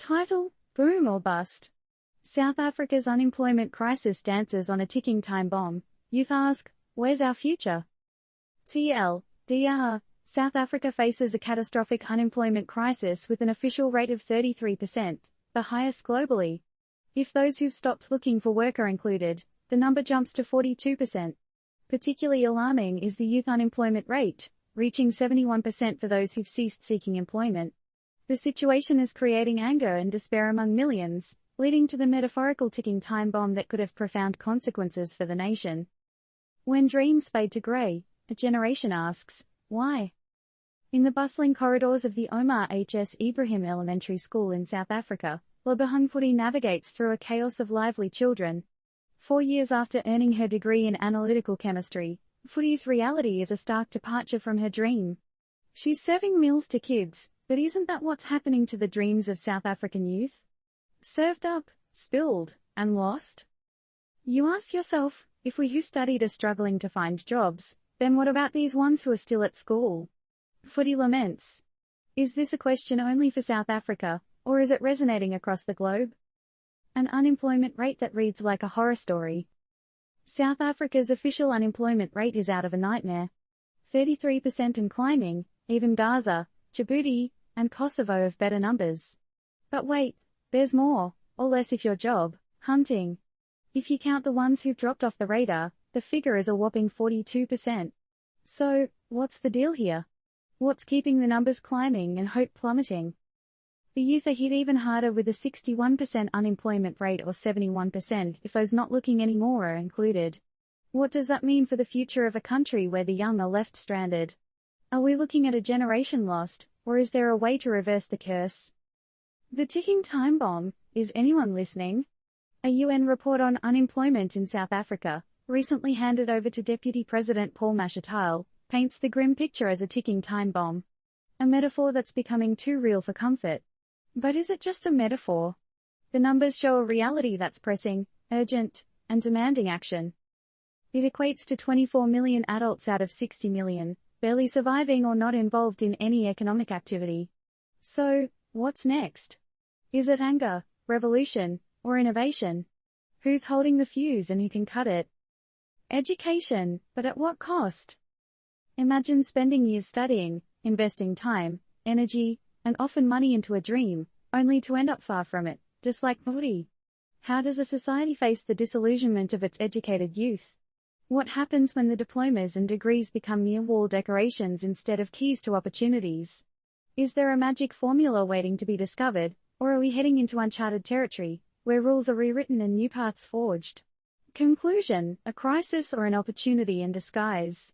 Title: Boom or Bust. South Africa's unemployment crisis dances on a ticking time bomb. Youth ask, where's our future? TLDR. South Africa faces a catastrophic unemployment crisis with an official rate of 33%, the highest globally. If those who've stopped looking for work are included, the number jumps to 42%. Particularly alarming is the youth unemployment rate, reaching 71% for those who've ceased seeking employment. The situation is creating anger and despair among millions, leading to the metaphorical ticking time bomb that could have profound consequences for the nation. When dreams fade to grey, a generation asks, why? In the bustling corridors of the Omar H.S. Ibrahim Elementary School in South Africa, Lebohang Footy navigates through a chaos of lively children. 4 years after earning her degree in analytical chemistry, Footy's reality is a stark departure from her dream. She's serving meals to kids, but isn't that what's happening to the dreams of South African youth? Served up, spilled, and lost? You ask yourself, if we who studied are struggling to find jobs, then what about these ones who are still at school? Footy laments. Is this a question only for South Africa, or is it resonating across the globe? An unemployment rate that reads like a horror story. South Africa's official unemployment rate is out of a nightmare. 33% and climbing. Even Gaza, Djibouti, and Kosovo have better numbers. But wait, there's more, or less if you're job hunting. If you count the ones who've dropped off the radar, the figure is a whopping 42%. So, what's the deal here? What's keeping the numbers climbing and hope plummeting? The youth are hit even harder with a 61% unemployment rate, or 71% if those not looking anymore are included. What does that mean for the future of a country where the young are left stranded? Are we looking at a generation lost, or is there a way to reverse the curse? The ticking time bomb. Is anyone listening? A UN report on unemployment in South Africa, recently handed over to Deputy President Paul Mashatile, paints the grim picture as a ticking time bomb. A metaphor that's becoming too real for comfort. But is it just a metaphor? The numbers show a reality that's pressing, urgent, and demanding action. It equates to 24 million adults out of 60 million, barely surviving or not involved in any economic activity. So, what's next? Is it anger, revolution, or innovation? Who's holding the fuse and who can cut it? Education, but at what cost? Imagine spending years studying, investing time, energy, and often money into a dream, only to end up far from it, just like Footy. How does a society face the disillusionment of its educated youth? What happens when the diplomas and degrees become mere wall decorations instead of keys to opportunities? Is there a magic formula waiting to be discovered, or are we heading into uncharted territory, where rules are rewritten and new paths forged? Conclusion: a crisis or an opportunity in disguise.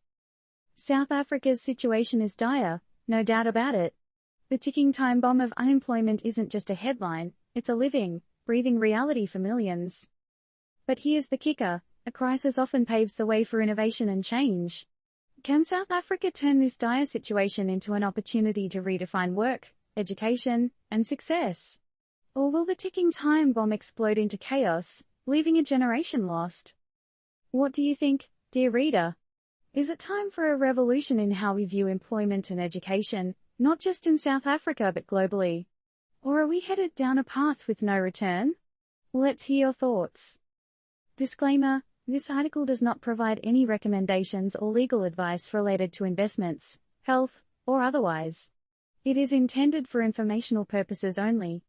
South Africa's situation is dire, no doubt about it. The ticking time bomb of unemployment isn't just a headline, it's a living, breathing reality for millions. But here's the kicker: a crisis often paves the way for innovation and change. Can South Africa turn this dire situation into an opportunity to redefine work, education, and success? Or will the ticking time bomb explode into chaos, leaving a generation lost? What do you think, dear reader? Is it time for a revolution in how we view employment and education, not just in South Africa but globally? Or are we headed down a path with no return? Let's hear your thoughts. Disclaimer: this article does not provide any recommendations or legal advice related to investments, health, or otherwise. It is intended for informational purposes only.